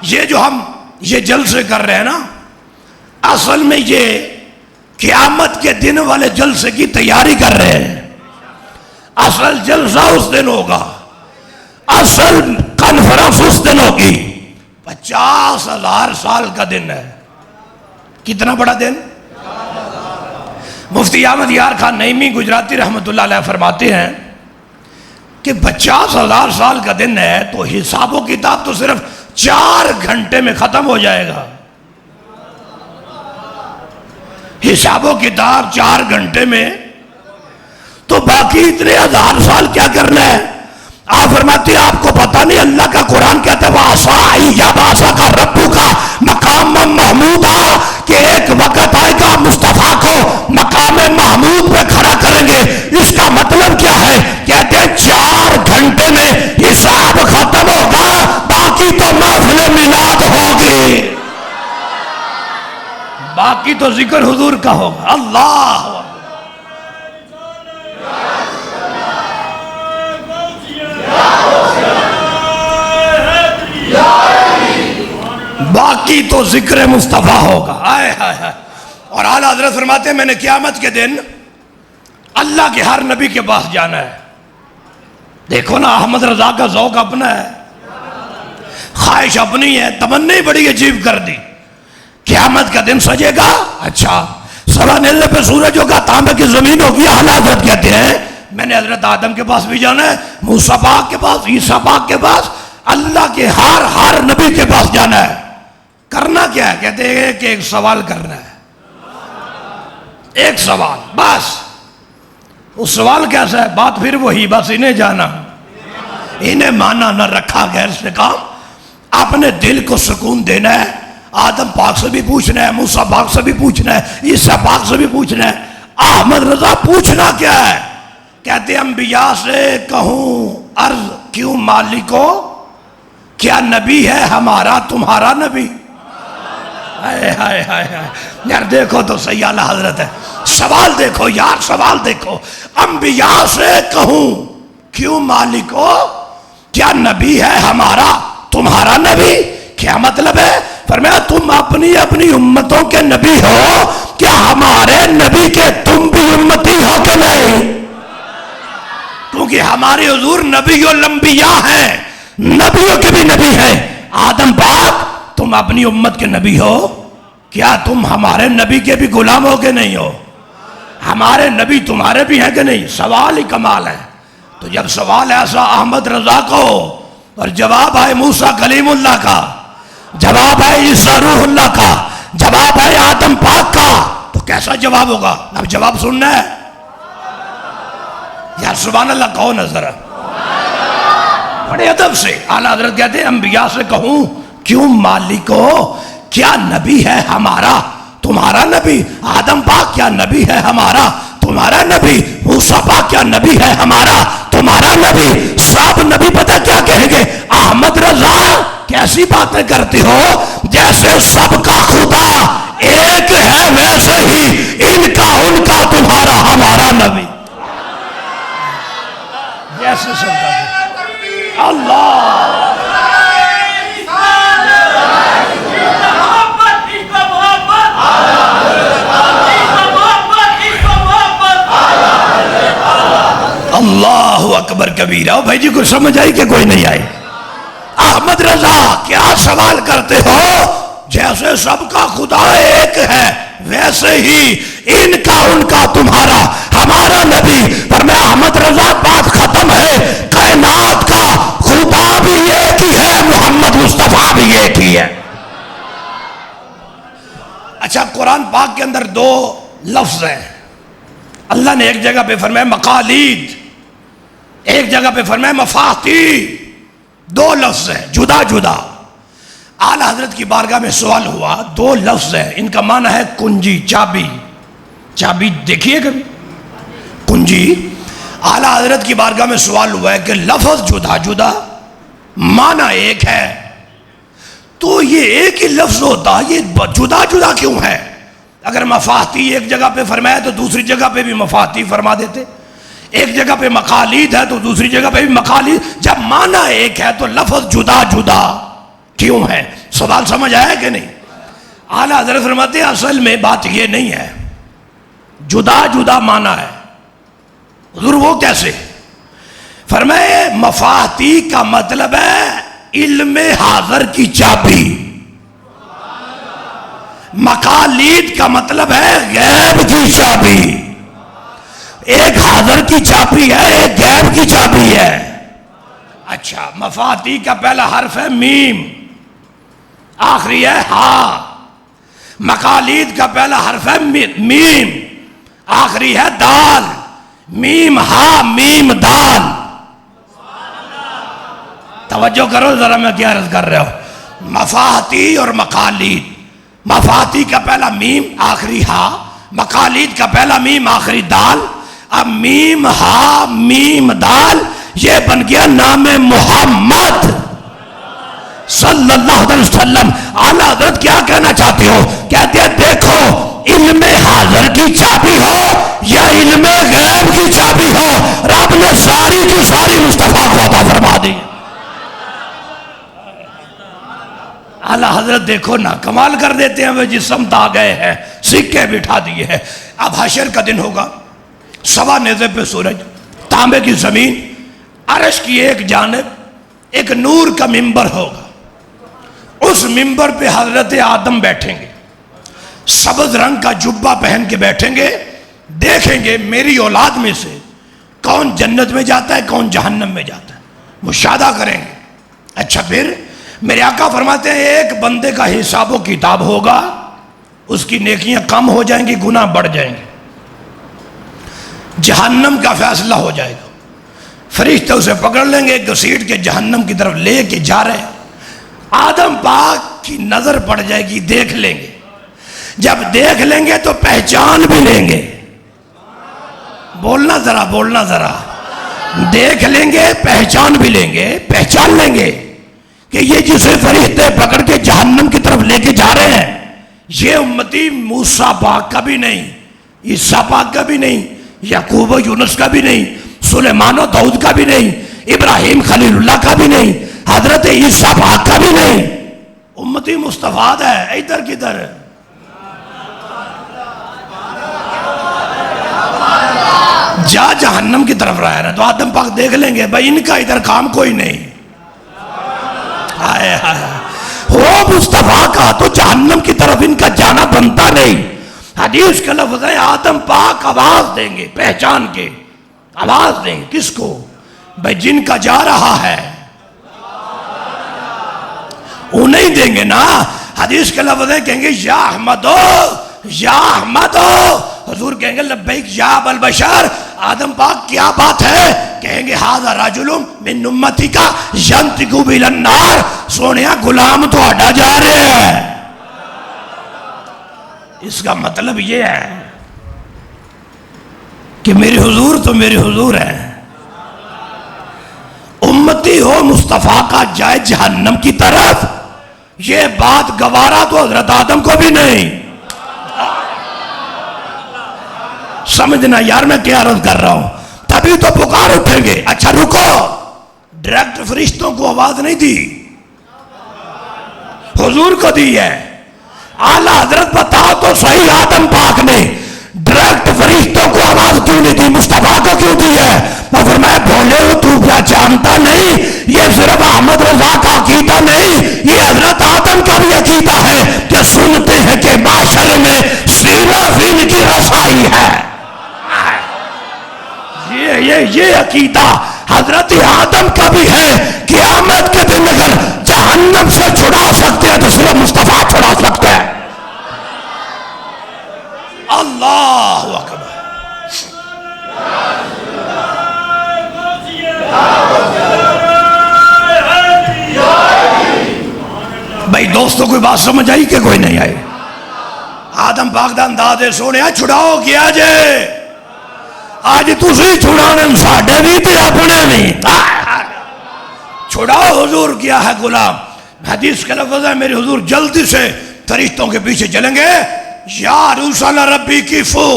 یہ جو ہم یہ جلسے کر رہے ہیں نا، اصل میں یہ قیامت کے دن والے جلسے کی تیاری کر رہے ہیں. اصل جلسہ اس دن ہوگا، اصل کانفرنس اس دن ہوگی. 50,000 سال کا دن ہے. کتنا بڑا دن؟ مفتی احمد یار خان نعیمی گجراتی رحمت اللہ علیہ فرماتے ہیں کہ 50,000 سال کا دن ہے تو حساب و کتاب تو صرف 4 گھنٹے میں ختم ہو جائے گا. حساب و کتاب 4 گھنٹے میں، تو باقی اتنے 1000 سال کیا کرنا ہے؟ آپ فرماتے ہیں آپ کو پتہ نہیں، اللہ کا قرآن کہتا ہے وَعَصَىٰ يَبْعَثَ رَبُّكَ مَقَامًا مَحْمُودًا، کہ ایک وقت آئے گا مصطفیٰ کو مقام محمود پہ کھڑا کریں گے. اس کا مطلب کیا ہے؟ کہتے ہیں 4 گھنٹے میں حساب ختم ہوگا، باقی تو محفل میلاد ہوگی، باقی تو ذکر حضور کا ہوگا. اللہ باقی تو ذکر مصطفیٰ ہوگا. آئے ہائے ہائے. اور اعلیٰ حضرت فرماتے ہیں میں نے قیامت کے دن اللہ کے ہر نبی کے پاس جانا ہے. دیکھو نا، احمد رضا کا ذوق اپنا ہے، خواہش اپنی ہے، تمنا بڑی عجیب کر دی. قیامت کا دن سجے گا، اچھا سوا نیلے پہ سورج ہوگا، تانبے کی زمین ہوگی. اعلیٰ حضرت کہتے ہیں میں نے حضرت آدم کے پاس بھی جانا ہے، موسیٰ پاک کے پاس، عیسیٰ پاک کے پاس، اللہ کے ہر نبی کے پاس جانا ہے. کرنا کیا ہے؟ کہتے ہیں کہ ایک سوال کرنا ہے. ایک سوال بس. وہ سوال کیسا ہے؟ بات پھر وہی، بس انہیں جانا، انہیں مانا، نہ رکھا غیر سے کام. اپنے دل کو سکون دینا ہے. آدم پاک سے بھی پوچھنا ہے، موسیٰ پاک سے بھی پوچھنا ہے، عیسیٰ پاک سے بھی پوچھنا ہے. احمد رضا پوچھنا کیا ہے؟ کہتے ہیں انبیاء سے کہوں عرض کیوں مالکو، کیا نبی ہے ہمارا تمہارا نبی؟ یار دیکھو تو صحیح اعلیٰ حضرت ہے. سوال دیکھو یار، سوال دیکھو. انبیاء سے کہوں کیوں مالکو، کیا نبی ہے ہمارا تمہارا نبی؟ کیا مطلب ہے؟ فرمایا تم اپنی امتوں کے نبی ہو، کیا ہمارے نبی کے تم بھی امتی ہو کہ نہیں؟ کیونکہ ہمارے حضور نبی الانبیاء ہیں، نبیوں کے بھی نبی ہیں. آدم پاک تم اپنی امت کے نبی ہو، کیا تم ہمارے نبی کے بھی غلام ہو کہ نہیں ہو؟ ہمارے نبی تمہارے بھی ہیں کہ نہیں؟ سوال ہی کمال ہے. تو جب سوال ایسا احمد رضا کو، اور جواب ہے موسیٰ کلیم اللہ کا، جواب ہے عیسیٰ روح اللہ کا، جواب ہے آدم پاک کا، تو کیسا جواب ہوگا؟ اب جواب سننا ہے یار. سبحان اللہ کہو نا ذرا بڑے ادب سے. اعلیٰ حضرت کہتے ہیں انبیاء سے کہوں کیوں مالکو، کیا نبی ہے ہمارا تمہارا نبی؟ آدم پاک کیا نبی ہے ہمارا تمہارا نبی؟ موسیٰ پاک کیا نبی ہے ہمارا تمہارا نبی؟ سب نبی پتہ کیا کہیں گے؟ احمد رضا کیسی باتیں کرتے ہو، جیسے سب کا خدا ایک ہے ویسے ہی ان کا تمہارا ہمارا نبی. جیسے سب کا خدا اللہ. اللہ اکبر کبیرہ. بھائی جی کچھ سمجھ آئی کہ کوئی نہیں آئی؟ احمد رضا کیا سوال کرتے ہو؟ جیسے سب کا خدا ایک ہے ویسے ہی ان کا تمہارا ہمارا نبی. پر میں احمد رضا بات ختم ہے. کائنات کا خدا بھی ایک ہی ہے، محمد مصطفیٰ بھی ایک ہی ہے. اچھا قرآن پاک کے اندر 2 لفظ ہیں. اللہ نے ایک جگہ پہ فرمایا مقالید، ایک جگہ پہ فرمایا مفاتیح. 2 لفظ ہیں جدا جدا. اعلیٰ حضرت کی بارگاہ میں سوال ہوا، 2 لفظ ہیں، ان کا معنی ہے کنجی، چابی. چابی دیکھیے کبھی کنجی. اعلیٰ حضرت کی بارگاہ میں سوال ہوا ہے کہ لفظ جدا جدا، معنی ایک ہے، تو یہ ایک ہی لفظ ہوتا، یہ جدا جدا کیوں ہے؟ اگر مفاتیح ایک جگہ پہ فرمایا تو دوسری جگہ پہ بھی مفاتیح فرما دیتے. ایک جگہ پہ مقالید ہے تو دوسری جگہ پہ بھی مقالید. جب معنی ایک ہے تو لفظ جدا جدا کیوں ہے؟ سوال سمجھ آیا کہ نہیں؟ اعلیٰ حضرت فرماتے ہیں اصل میں بات یہ نہیں ہے، جدا جدا معنی ہے۔ حضور وہ کیسے؟ فرمائے مفاتیح کا مطلب ہے علم حاضر کی چابی، مقالید کا مطلب ہے غیب کی چابی۔ ایک حاضر کی چابی ہے، ایک غیب کی چابی ہے۔ اچھا، مفاتیح کا پہلا حرف ہے میم، آخری ہے ہا۔ مقالید کا پہلا حرف ہے میم، آخری ہے دال۔ میم ہا میم دال۔ توجہ کرو ذرا میں کیا عرض کر رہا ہوں۔ مفاتیح اور مقالید، مفاتیح کا پہلا میم آخری ہا، مقالید کا پہلا میم آخری دال۔ اب میم ہا میم دال یہ بن گیا نام محمد صلی اللہ علیہ وسلم۔ اعلیٰ حضرت کیا کہنا چاہتے ہو؟ کہتے ہیں دیکھو، علم حاضر کی چابی ہو یا علم غیب کی چابی ہو، رب نے ساری کی ساری مصطفیٰ کو عطا فرما دی۔ اعلیٰ حضرت دیکھو نا، کمال کر دیتے ہیں، وہ جسم دا گئے ہیں، سکے بٹھا دیے ہیں۔ اب حشر کا دن ہوگا، سوا نیزے پہ سورج، تانبے کی زمین، عرش کی ایک جانب ایک نور کا ممبر ہوگا۔ اس ممبر پہ حضرت آدم بیٹھیں گے، سبز رنگ کا جبہ پہن کے بیٹھیں گے، دیکھیں گے میری اولاد میں سے کون جنت میں جاتا ہے کون جہنم میں جاتا ہے، مشاہدہ کریں گے۔ اچھا، پھر میرے آقا فرماتے ہیں ایک بندے کا حساب و کتاب ہوگا، اس کی نیکیاں کم ہو جائیں گی، گناہ بڑھ جائیں گے، جہنم کا فیصلہ ہو جائے گا۔ فرشتے اسے پکڑ لیں گے، گھسیٹ کے جہنم کی طرف لے کے جا رہے ہیں۔ آدم پاک کی نظر پڑ جائے گی، دیکھ لیں گے۔ جب دیکھ لیں گے تو پہچان بھی لیں گے۔ بولنا ذرا، بولنا ذرا۔ دیکھ لیں گے، پہچان بھی لیں گے، پہچان لیں گے کہ یہ جسے فرشتے پکڑ کے جہنم کی طرف لے کے جا رہے ہیں، یہ امتی موسیٰ پاک کا بھی نہیں، عیسیٰ پاک کا بھی نہیں، یعقوب و یونس کا بھی نہیں، سلیمان و داؤد کا بھی نہیں، ابراہیم خلیل اللہ کا بھی نہیں، حضرت عیسیٰ پاک کا بھی نہیں، امتی مصطفیٰ ہے۔ ادھر کدھر؟ جا جہنم کی طرف رہا ہے نا، تو آدم پاک دیکھ لیں گے بھائی ان کا ادھر کام کوئی نہیں، آئے آئے ہو مصطفیٰ کا تو جہنم کی طرف ان کا جانا بنتا نہیں۔ حدیث کا لفظ ہے آدم پاک آواز دیں گے، پہچان کے آواز دیں گے، کس کو؟ بھائی جن کا جا رہا ہے انہیں دیں گے نا۔ حدیث کے لفظ ہے کہیں گے یا احمدو یا احمدو، حضور کہیں گے لبیک یا ابا البشر، آدم پاک کیا بات ہے؟ کہیں گے ھذا رجل من امتی کا ینطق الی النار، سونیا غلام تو ہٹا جا رہے ہیں۔ اس کا مطلب یہ ہے کہ میرے حضور تو میرے حضور ہیں، امتی ہو مصطفیٰ کا جائے جہنم کی طرف، یہ بات گوارا تو حضرت آدم کو بھی نہیں۔ سمجھنا یار میں کیا عرض کر رہا ہوں، تبھی تو پکار اٹھیں گے۔ اچھا رکو، ڈائریکٹ فرشتوں کو آواز نہیں دی، حضور کو دی ہے۔ اعلیٰ حضرت بتاؤ تو صحیح، آدم پاک نے ڈائریکٹ فرشتوں کو آواز کیوں نہیں دی، مصطفیٰ کو کیوں دی ہے؟ میں فرمایا بھولے ہو تو کیا جانتا نہیں، یہ صرف احمد رضا کا عقیدہ نہیں، یہ حضرت آدم کا بھی عقیدہ ہے کہ سنتے ہیں کہ معاشر میں صرف ان کی رسائی ہے۔ یہ عقیدہ حضرت آدم کا بھی ہے، قیامت کے دن اگر جہنم سے چھڑا سکتے ہیں تو صرف مصطفیٰ چھڑا سکتے ہیں۔ اللہ اکبر۔ بھائی دوستوں کوئی بات سمجھ آئی کہ کوئی نہیں آئی؟ آدم پاک دا انداز سونے چھڑاؤ کیا جائے، آج تسی چھڑانے ساڑھے بھی تے اپنے نہیں، چھڑاؤ حضور کیا ہے غلام۔ حدیث کا لفظ ہے میرے حضور جلدی سے فرشتوں کے پیچھے چلیں گے، یا رسول ربی کیفو،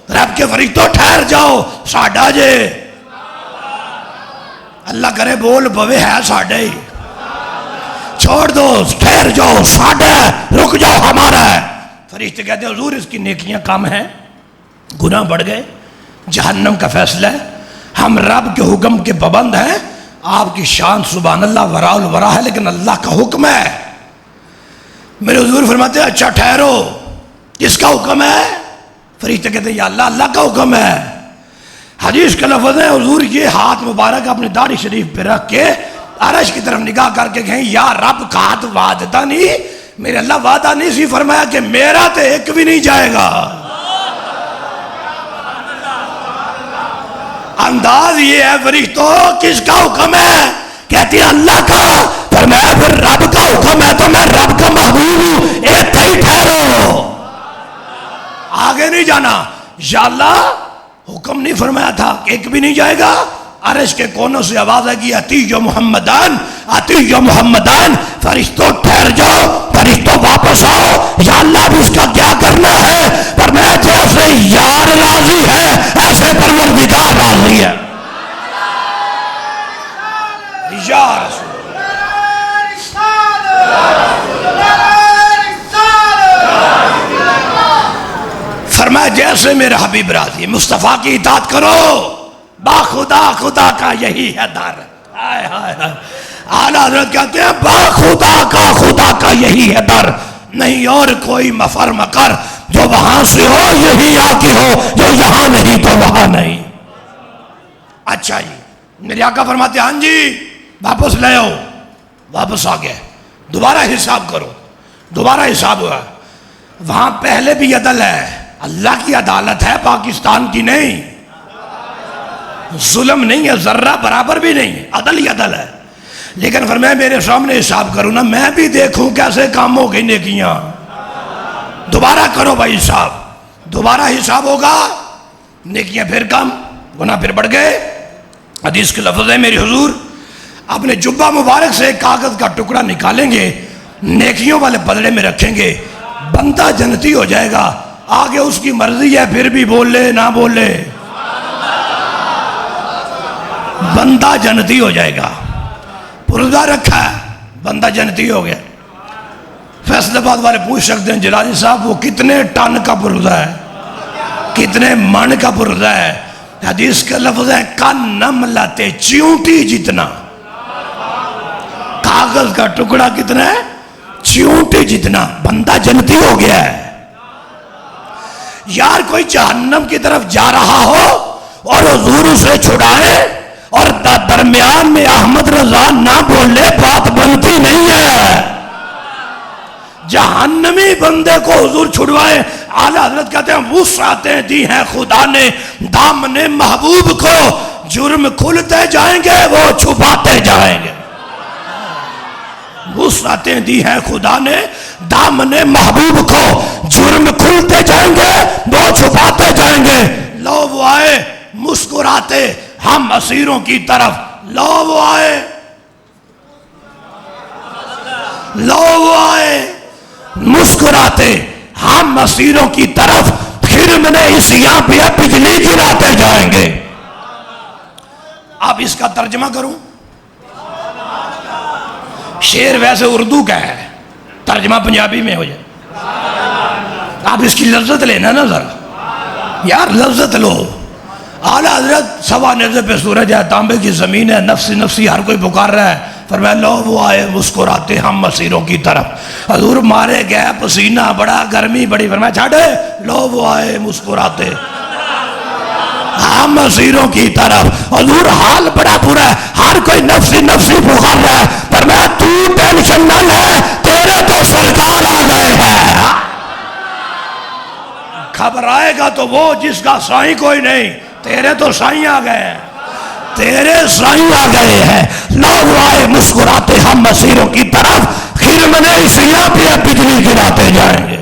رب کے فرشتوں ٹھہر جاؤ ساڑھا جے، اللہ کرے بول بوے ہے ساڑھے ہی، چھوڑ دو، ٹھہر جاؤ، ساڈا ہے، رک جاؤ، ہمارا ہے۔ فرشتے کہتے ہیں حضور اس کی نیکیاں کم ہیں، گناہ بڑھ گئے، جہنم کا فیصلہ ہے، ہم رب کے حکم کے پابند ہیں، آپ کی شان سبحان اللہ وراء الورا ہے، لیکن اللہ کا حکم ہے۔ میرے حضور فرماتے ہیں اچھا ٹھہرو، کس کا حکم ہے؟ فرشتے کہتے ہیں یا اللہ، اللہ کا حکم ہے۔ حدیث کا لفظ ہے حضور یہ ہاتھ مبارک اپنی داڑھی شریف پہ رکھ کے عرش کی طرف نگاہ کر کے کہیں یا رب کا ہاتھ وعدہ نہیں، میرے اللہ وعدہ نہیں سی فرمایا کہ میرا تو ایک بھی نہیں جائے گا۔ انداز یہ ہے فرشتوں، کس کا حکم ہے؟ کہتی ہے اللہ کا۔ فرمایا پھر رب کا حکم ہے تو میں رب کا محبوب ہوں، ایک ہی ٹھہرو، آگے نہیں جانا۔ یا اللہ حکم نہیں فرمایا تھا کہ ایک بھی نہیں جائے گا؟ عرش کے کونوں سے آواز آئے گی اطیعوا محمدان، اطیعوا محمدان، فرشتوں ٹھہر جاؤ، فرشتوں واپس آؤ، یا اللہ اب اس کا کیا کرنا ہے؟ پر میں جیسے یار راضی ہے ایسے پروردگار راضی ہے۔ یا رسول فرمایا جیسے میرے حبیب راضی، مصطفیٰ کی اطاعت کرو، با خدا خدا کا یہی ہے در۔ اعلیٰ حضرت کہتے ہیں با خدا کا یہی ہے در، نہیں اور کوئی مفر مکر، جو وہاں سے ہو یہی آ کے ہو، جو یہاں نہیں تو وہاں نہیں۔ اچھا جی، میرے آقا فرماتے ہیں ہاں جی واپس لے آؤ، واپس آ گئے، دوبارہ حساب کرو، دوبارہ حساب ہوا۔ وہاں پہلے بھی عدل ہے، اللہ کی عدالت ہے، پاکستان کی نہیں، ظلم نہیں ہے، ذرہ برابر بھی نہیں، عدل ہی عدل ہے۔ لیکن فرمایا میرے سامنے حساب کرو نا، میں بھی دیکھوں کیسے کام ہو گئی نیکیاں، دوبارہ کرو بھائی حساب۔ دوبارہ حساب ہوگا، نیکیاں پھر کم، گناہ پھر بڑھ گئے۔ حدیث کے لفظ ہے میری حضور اپنے جبہ مبارک سے ایک کاغذ کا ٹکڑا نکالیں گے، نیکیوں والے پلڑے میں رکھیں گے، بندہ جنتی ہو جائے گا، آگے اس کی مرضی ہے پھر بھی بولے نہ بولے، بندہ جنتی ہو جائے گا۔ پردہ رکھا ہے، بندہ جنتی ہو گیا۔ فیصل آباد والے پوچھ سکتے ہیں جلالی صاحب وہ کتنے ٹن کا پردہ ہے، کتنے من کا پردہ ہے؟ حدیث کا لفظ ہے کَنَّمْلَتِ، چیونٹی جتنا، کاغذ کا ٹکڑا کتنا ہے؟ چیونٹی جتنا، بندہ جنتی ہو گیا ہے۔ یار کوئی جہنم کی طرف جا رہا ہو اور حضور اسے چھڑائے اور درمیان میں احمد رضا نہ بولے، بات بنتی نہیں ہے۔ جہنمی بندے کو حضور چھڑوائے، اعلیٰ حضرت کہتے ہیں وسعتیں دی ہیں خدا نے دامن محبوب کو، جرم کھلتے جائیں گے وہ چھپاتے جائیں گے۔ وسعتیں دی ہیں خدا نے دامن محبوب کو، جرم کھلتے جائیں گے وہ چھپاتے جائیں گے۔ لو وہ آئے مسکراتے ہم اسیروں کی طرف، لو وہ آئے، لو وہ آئے مسکراتے ہم اسیروں کی طرف، خرمن عصیاں پہ بجلی گراتے جائیں گے۔ اب اس کا ترجمہ کروں، شعر ویسے اردو کا ہے، ترجمہ پنجابی میں ہو جائے، آپ اس کی لذت لینا نا ذرا، یار لذت لو۔ اعلیٰ حضرت سوا نیزے پہ سورج ہے، تانبے کی زمین ہے، نفسی نفسی ہر کوئی پکار رہا ہے، فرمایا لو وہ آئے مسکراتے ہم مسیروں کی طرف۔ حضور مارے گئے پسینہ بڑا، گرمی بڑی، فرمایا چھاڑے، لو وہ آئے مسکراتے ہم مسیروں کی طرف۔ حضور حال بڑا برا ہے، ہر کوئی نفسی نفسی پکار رہا ہے، فرمایا تو ٹینشن نہ لے، تیرے تو سرکار آ گئے ہیں۔ گھبرائے گا تو وہ جس کا سائیں کوئی نہیں، تیرے تو سائیں آ گئے ہیں، تیرے سائیں آ گئے ہیں۔ لو وہ آئے مسکراتے ہم مسیروں کی طرف، خرمن عصیاں پہ بجلی گراتے جائیں گے۔